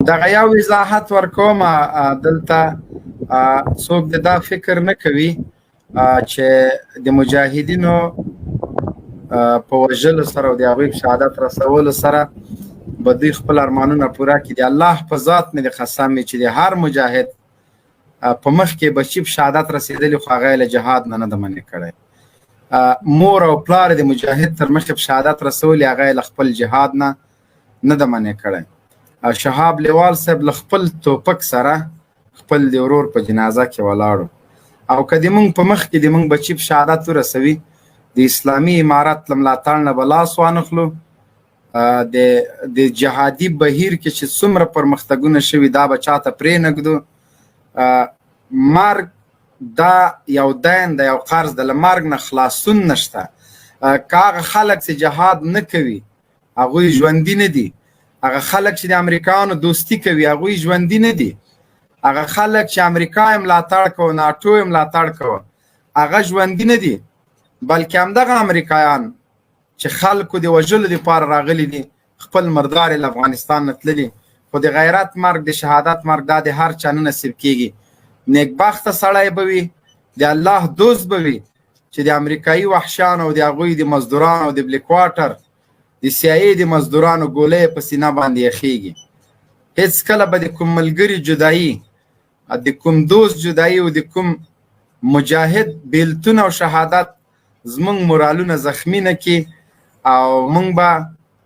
دغه یو وضاحت ورکوم دلته څوک دا فکر نه کوي چې د مجاهدینو په وژلو سره او د هغوی په شهادت رسولو سره به دوی خپل ارمانونه پوره کړي. د الله په ذات مې د قسم چې د هر مجاهد په مخ کې بچي په شهادت رسېدلي خو هغه یې له جهاد نه ده منع کړی. مور او پلار د مجاهد تر مخې په شهادت رسولي هغه یې له خپل جهاد نه ده منع کړی. شهاب ليوال صاحب له خپل توپک سره خپل د ورور په جنازه کې ولاړو او که د موږ په مخ کې د موږ بچي په شهادت ورسوي د اسلامي امارت له ملاتړ نه به لاس وانخلو. د جهادي بهیر کې چې څومره پرمختګونه شوي دا به چاته پرې نږدو. مرګ دا یو دین د یو قرض د له مرګ نه خلاصون نشته. که هغه خلک چې جهاد نه کوي هغوی ژوندي نه دي. هغه خلک چې د امریکایانو دوستي کوي هغوی ژوندي نه دي. هغه خلک چې امریکا یې ملاتړ کوي ناټو یې ملاتړ کوي هغه ژوندي نه دي. بلکې همدغه امریکایان چې خلکو د وژلو دپاره راغلي دي خپل مردار یې له افغانستان نه تللي خو د غیرت مرګ د شهادت مرګ دا د هر چا نه نصیب کیږي. نیکبخته سړی به وي د الله دوست به وي چې د امریکایي وحشیانو او د هغوی د مزدورانو او د بلیک واټر د CIA د مزدورانو ګولۍ په سینه باندې یخیږي. هېڅکله به د کوم ملګري جدایي د کوم دوست جدایي او د کوم مجاهد بیلتون او شهادت زمونږ مورالونه زخمی نه کړي او مونږ به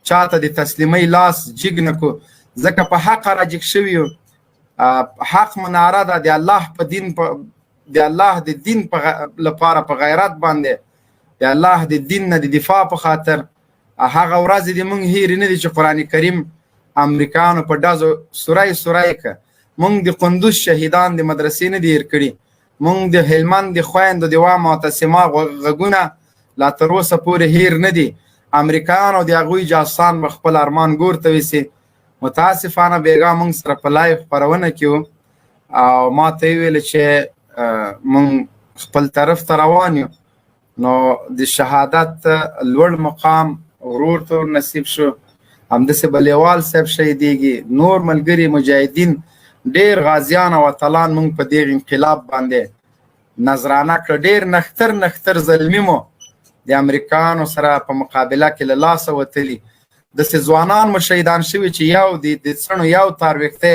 چاته د تسلیمۍ لاس جګ نه کړو ځکه په حق راجګ شوي یو. حق مناره ده د الله په دین د الله د دین لپاره په غیرت باندې د الله د دین نه د دفاع په خاطر. هغه ورځې د مونږ هیرې نه دي چې قرآن کریم امریکایانو په ډزو سوری که. مونږ د قندوز شهیدان د مدرسې نه دي هیر کړي. مونږ د هلمند د خویندو د وا معتصما غږونه لا تر اوسه پورې هیر نه دي. امریکایان او د هغوی جاسوسان به خپل ارمان ګور ته ویسي. متاسفانه بیګا مونږ سره په لایف خپرونه کې وو او ما ته یې ویل چې مونږ خپل طرف ته روان یو نو د شهادت لوړ مقام ورور ته نصیب شو. همداسې به ليوال صاحب شهیدېږي. نور ملګري مجاهدین ډېر غازیان او اتلان مونږ په دې انقلاب باندې نظرانه کړه. ډېر نښتر زلمي مو د امریکایانو سره په مقابله کې له لاسه وتلي. داسې ځوانان مو شهیدان شوي چې یو د څڼو یو تار ویښته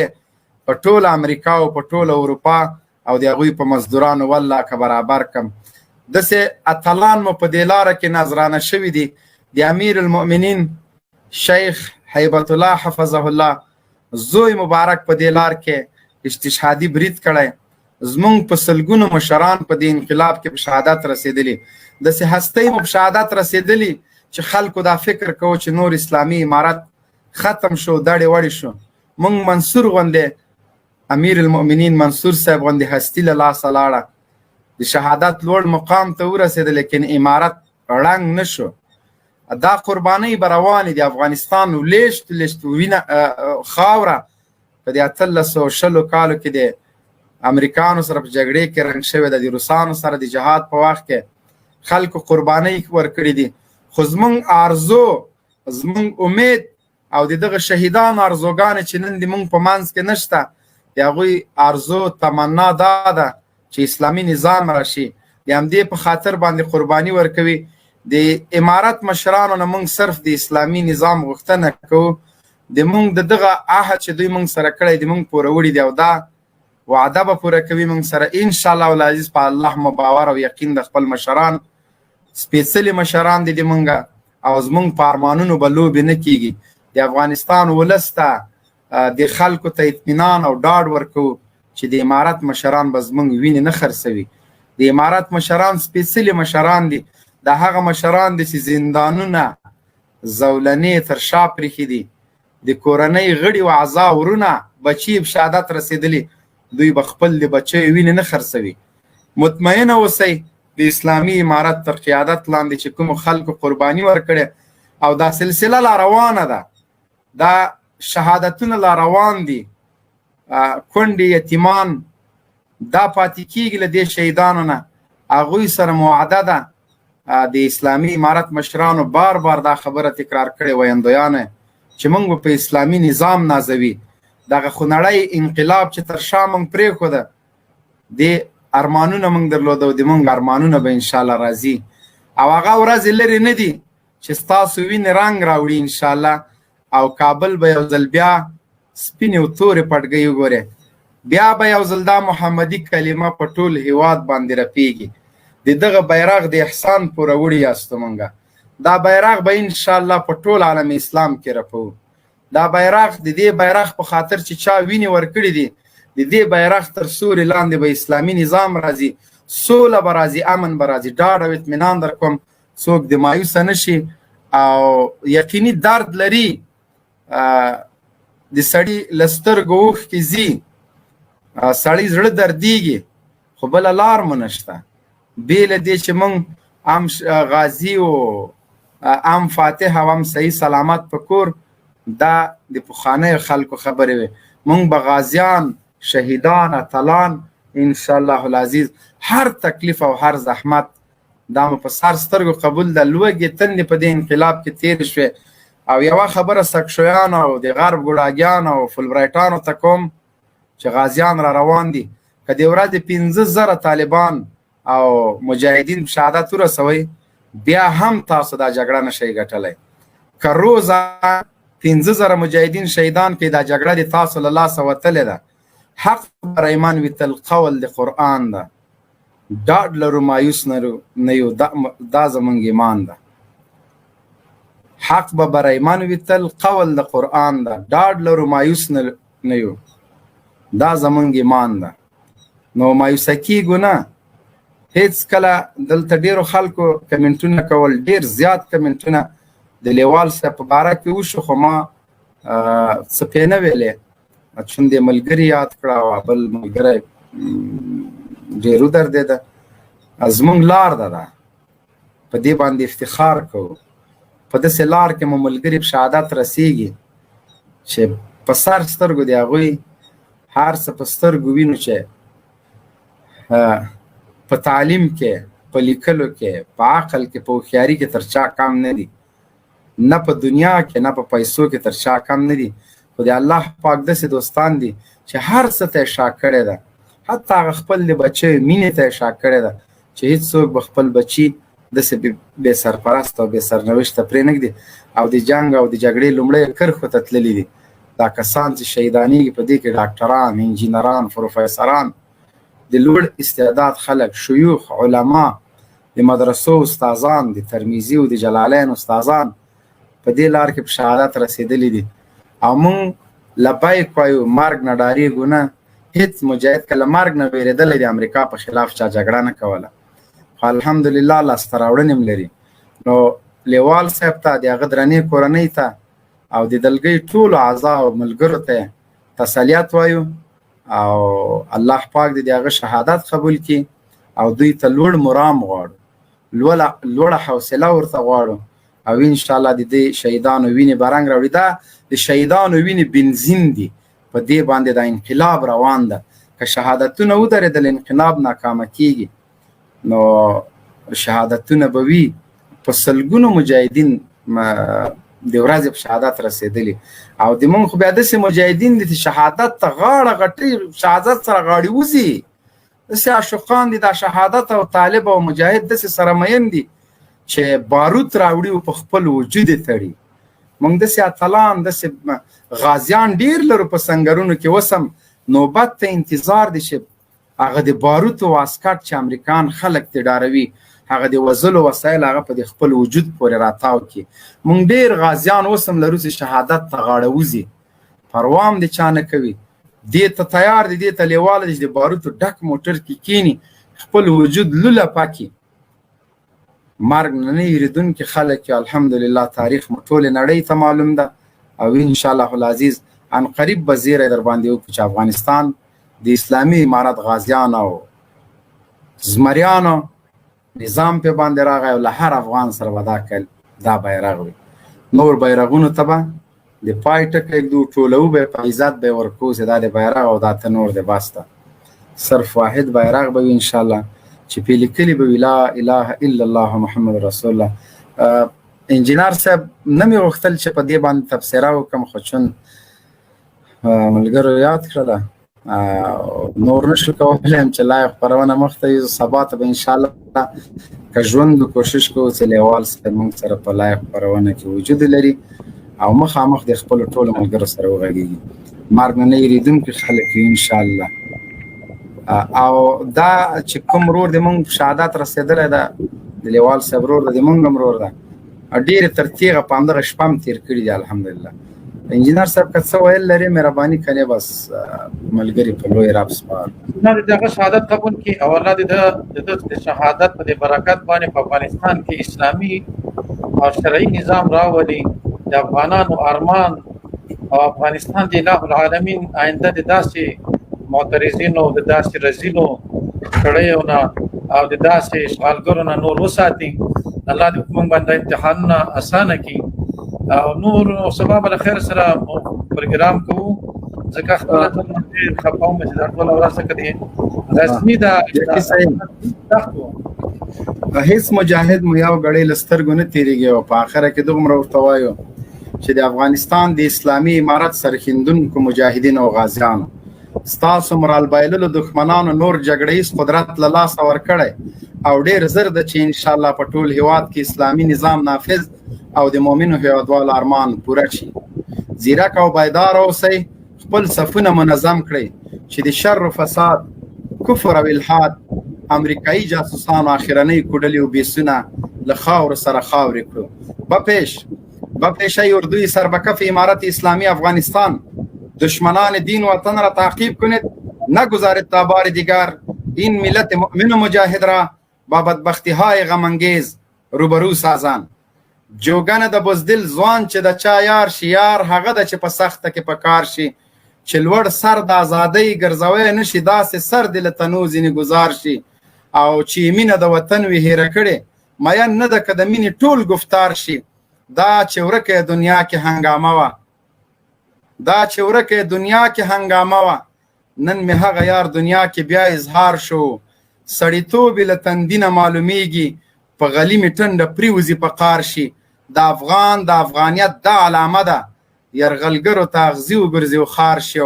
په ټوله امریکا او په ټوله اروپا او د هغوی په مزدورانو والله که برابر کم. داسې اتلان مو په دې لاره کې نظرانه شوي دي. د امیر المؤمنین شیخ هیبت الله حفظه الله زوی مبارک په دې لار کې استشهادي برید کړی. زمونږ په سلګونو مشران په دې انقلاب کې په شهادت رسېدلي. داسې هستۍ مو په شهادت رسېدلي چې خلکو دا فکر کوو چې نور اسلامي امارت ختم شو دړې وړې شو. مونږ منصور غوندې امیر المؤمنین منصور صاحب غوندې هستي له لاسه لاړه د شهادت لوړ مقام ته ورسېده لیکن امارت ړنګ نه شو. دا قربانۍ به روانې د افغانستان لیشت وینه خاوره په د 1820 کالو کې د امریکانو سره په جګړې کې رنګ شوې ده. د روسانو سره د جهاد په وخت کې خلکو قربانۍ ورکړي دي. خو زمونږ آرزو زمونږ امید او د دغه شهیدانو ارزوګانې چې نن د مونږ په منځ کې نشته د هغوی ارزو تمنا دا ده چې اسلامي نظام راشي. د همدې په خاطر باندې قرباني ورکوي. د امارت مشرانو نه مونږ صرف د اسلامي نظام غوښتنه کوو. د مونږ د دغه عهد چې دوی مونږ سره کړی د مونږ پوره وړي دي او دا وعده به پوره کوي مونږ سره انشاءالله العزیز. په الله مو باور او یقین د خپل مشران سپېڅلي مشران دي د مونږه او زمونږ په ارمانونو به لوبې نه کیږي. د افغانستان ولس ته د خلکو ته اطمینان او ډاډ ورکوو چې د امارت مشران به زمونږ وینې نه خرڅوي. د امارت مشران سپېڅلي مشران دي. دا هغه مشران دي چې زندانونه زولنې تر شا پرېښي دي. د کورنۍ غړي و اعضا ورونه بچي په شهادت رسېدلي دوی به خپل د بچیو وینې نه خرڅوي. مطمئنه اوسئ د اسلامي امارت تر قیادت لاندې چې کومو خلکو قرباني ورکړې او دا سلسله لا روانه ده. دا شهادتونه لا روان دي. کونډې یتیمان دا پاتې کېږي له دې شهیدانو نه. هغوی سره موعده ده. د اسلامي امارت مشرانو بار دا خبره تکرار کړې ویندویانه چې موږ په اسلامي نظام نازوي دغه خونړی انقلاب چې تر شا موږ پرېښوده دې ارمانونه موږ درلوده او د موږ ارمانونه به انشاءالله راځي او هغه ورځې لرې نه دي چې ستاسو وینې رنګ راوړي انشاءالله او کابل به یو ځل بیا سپینې او تورې پټګۍ وګورې بیا به یو ځل دا محمدي کلمه په ټول هیواد باندې رپېږي د دغه بیرغ د احسان پوروړي یاستو موږ دا بیرغ به انشاءالله په ټول عالم اسلام کې رپو دا بیرغ د دې بیرغ په خاطر چې چا وینې ورکړي دي د دې بیرغ تر سوري لاندې به اسلامي نظام راځي سوله به راځي امن به راځي ډاډ او اطمینان در کوم څوک د مایوسه نه شي او یقیني درد لري د سړي له سترګو اوښکې ځي سړی زړه دردیږي خو بله لار مو نشته بې له دې چې موږ ام غازي او ام فاتح او ام صحیح سلامت په کور دا د پخوانیو خلکو خبرې وې موږ به غازیان شهیدان اتلان انشاءالله العزیز هر تکلیف او هر زحمت دا مو په سر سترګو قبول ده لوږې تندې په دې انقلاب کې تېرې شوې او یوه خبره سکشویانو او د غرب ګوډاګیانو او فلبرایټانو ته کوم چې غازیان را روان دي که د ورځې 15,000 طالبان او مجاهدین شهادت ورسوئ بیا هم تاسو دا جګړه نشئ ګټلی که روزه 15,000 مجاهدین شهیدان کې دا جګړه د تاسو له لاسه وتلې ده حق بر ایمان وي تل قول د قرآن ده ډاډ لرو مایوس نه یو دا زموږ ایمان ده حق به بر ایمان وي تل قول د قرآن ده ډاډ لرو مایوس نه یو دا زموږ ایمان ده نو مایوسه کیږو نه هیڅ کله دلته ډیرو خلکو کمنټونه کول ډیر زیات کمنټونه د لیوال صاحب په باره کې وشو خو ما څه پې نه ویلې چون د ملګري یاد کړه او بل ملګری ډېر ودرېده زموږ لار ده دا په دې باندې افتخار کوو په داسې لار کې مو ملګري په شهادت رسیږي چې په سر سترګو د هغوی هر څه په سترګو وینو چې په تعلیم کې په لیکلو کې په عقل کې په هوښیاري کې تر چا کم نه دي نه په دنیا کې نه په پیسو کې تر چا کم نه دي خو د الله پاک داسې دوستان دي چې هر څه ته یې شا کړې ده حتی هغه خپل د بچیو مینې ته یې شا کړې ده چې هېڅوک به خپل بچي داسې بې سرپرست او بې سرنوشته پرېنږدي او د جنګ او د جګړې لومړی کرښو ته تللي دي دا کسان چې شهیدانېږي په دې کې ډاکټران انجینران پروفیسران د لوړ استعداد خلک شیوخ علما د مدرسو استادان د ترمیزي او د جلالین استادان په دې لار کې په شهادت رسېدلي دي او موږ لبیک وایو مرګ نه ډارېږو نه هېڅ مجاهد که له مرګ نه وېرېدلی د امریکا په خلاف چا جګړه نه کوله خو الحمدلله لاسته راوړنې هم لري نو لیوال صاحب ته د هغه درنې کورنۍ ته او د دلګۍ ټولو اعضاو او ملګرو ته تسلیت وایو او الله پاک د هغه شهادت قبول کړي او دوی ته لوړ مرام غواړو لوړه حوصله ورته غواړو او انشاءالله د دې شهیدانو وینې به رنګ راوړي دا د شهیدانو وینې بنزین دي په دې باندې دا انقلاب روان ده که شهادتونه ودرېدل انقلاب ناکامه کیږي نو شهادتونه به وي په سلګونو مجاهدین د ورځې په شهادت رسېدلي او د مونږ خو بیا داسې مجاهدین دي چې شهادت ته غاړه غټي شهادت سره غاړې وځي داسې عاشقان دي دا شهادت او طالب او مجاهد داسې سره مین دي چې باروت راوړي او په خپل وجود یې تړي مونږ داسې اتلان داسې غازیان ډېر لرو په سنګرونو کې اوس هم نوبت ته انتظار دي چې هغه د باروتو واسکټ چې امریکان خلک ترې ډاروي هغه د وزلو وسایل هغه په خپل وجود پورې راتاو کړي مونږ ډېر غازیان اوس هم لرو چې شهادت ته غاړه وځي پروا هم د چا نه کوي دې ته تیار دي دې ته لیواله دي چې د باروتو ډک موټر کې کینی خپل وجود لوله پاکي مرګ نه یریدونکي خلک الحمدلله تاریخ مو ټولې نړۍ ته معلوم ده او انشاءالله العزیز ان قریب به زیری در باندې وکړو چې افغانستان د اسلامي امارت غازیان او زمریانو نظام په باندې راغی او له هر افغان سره به دا بیرغ وي نور بیرغونو ته به د پای ټکی ږدو ټولو به په عزت به ورکو چې دا د بیرغ او دا ته نور د بسته صرف واحد بیرغ به وي انشاءالله چې پې لیکلي به وي لا اله الا الله محمد رسول الله انجینر صاحب نه مې غوښتل چې په دې باندې تبصره وکړم خو چون ملګرو یاد کړله نور نشو کولی هم چې لایو خپرونه مخته یو سبا ته به انشاءالله که ژوند کوشش کوو چې لیوال صاحب موږ سره په لایو خپرونه کې وجود لري او مخامخ د خپلو ټولو ملګرو سره وغږېږي مرګ نه نه یېرېدونکي خلک یو انشاءالله او دا چې کوم ورور د موږ شهادت رسېدلی ده د لیوال صاحب ورور ده د موږ هم ورور ده ډېرې تر تېغه په همدغه شپه هم تېر کړي دي الحمدلله انجینر صاحب که څه ویل لري مهرباني کنې بس ملګري په لوی رب سپار الله دې دغه شهادت قبول کړي او الله دې د شهادت په برکت باندې په افغانستان کې اسلامي او شرعي نظام راولي د افغانانو ارمان او افغانستان د الله العالمین آینده د داسې معترضینو د داسې رزیلو کړیو نه او د داسې اشغالګرو نه نور وساتي الله دې موږ باندې امتحانونه اسانه کړي او نور سبب له خیر سره پروګرام کوو ځکه خپل ته خپاو مې دا ټول ورسره کړي رسمي دا هیڅ مجاهد مو یو غړی لسترګو نه تیریږي او په اخره کې دومره ورته وایو چې د افغانستان د اسلامي امارت سرخیندونکو مجاهدین او غازیانو ستاسو مرال بایللو دښمنانو نور جګړهیز قدرت له لاسه ورکړی او ډېر زر ده چې انشاءالله په ټول هیواد کې اسلامي نظام نافذ او د مؤمنو هیوادوالو ارمان پوره شي زیرک او بیدار اوسئ خپل صفونه منظم کړئ چې د شر و فساد کفر او الحاد امریکایي جاسوسانو اخرنۍ کوډلې او بیسونه له خاورو سره خاورې کړو بپیشه اردوی سربکف امارت اسلامی افغانستان دشمنان دین و وطن را تعقیب کنید نگذارید تا بار دیگر این ملت مؤمن و مجاهد را با بدبختی های غمانگیز روبرو سازند جوګن د بزدل ځوان چې د چا یار شي یار هغه د چې په سخته کې په کار شي چې لوړ سر د ازادۍ ګرځوی نشي داسې سر د له تنو ځینې گزار شي او چې مینه د وطن وي هیره کړې مین نه ده که د مینې ټول گفتار شي دا چې ورکه دنیا کې هنګامه وه نن مې هغه یار دنیا کې بیا اظهار شو سړیتوب یې له تندینه معلومیږي په غلی مې ټنډه پریوزي په قار شي د افغان د افغانیت دا علامه ده یرغلګرو ته اغزي وګرځي او خار شي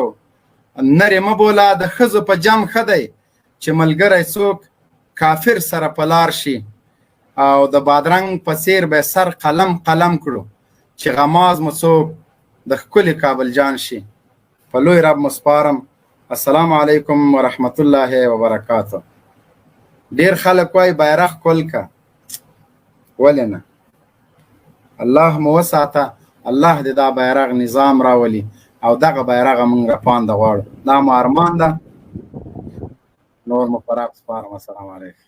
نرې مه بوله د ښځو په جم ښه دی چې ملګری څوک کافر سره په لار شي او د بادرنګ په څیر به سر قلم کړو چې غماز مو څوک د ښکلي کابل جان شي په لوی رب مسپارم السلام علیکم ورحمت الله وبرکاته ډیر خلک وای بیرغ کول کا ولې نه الله مو وساته الله دې دا بیرغ نظام راولي او دغه بیرغ موږ را پانده غواړو دا مو ارمان ده نور مو فراق سپارم السلام علیکم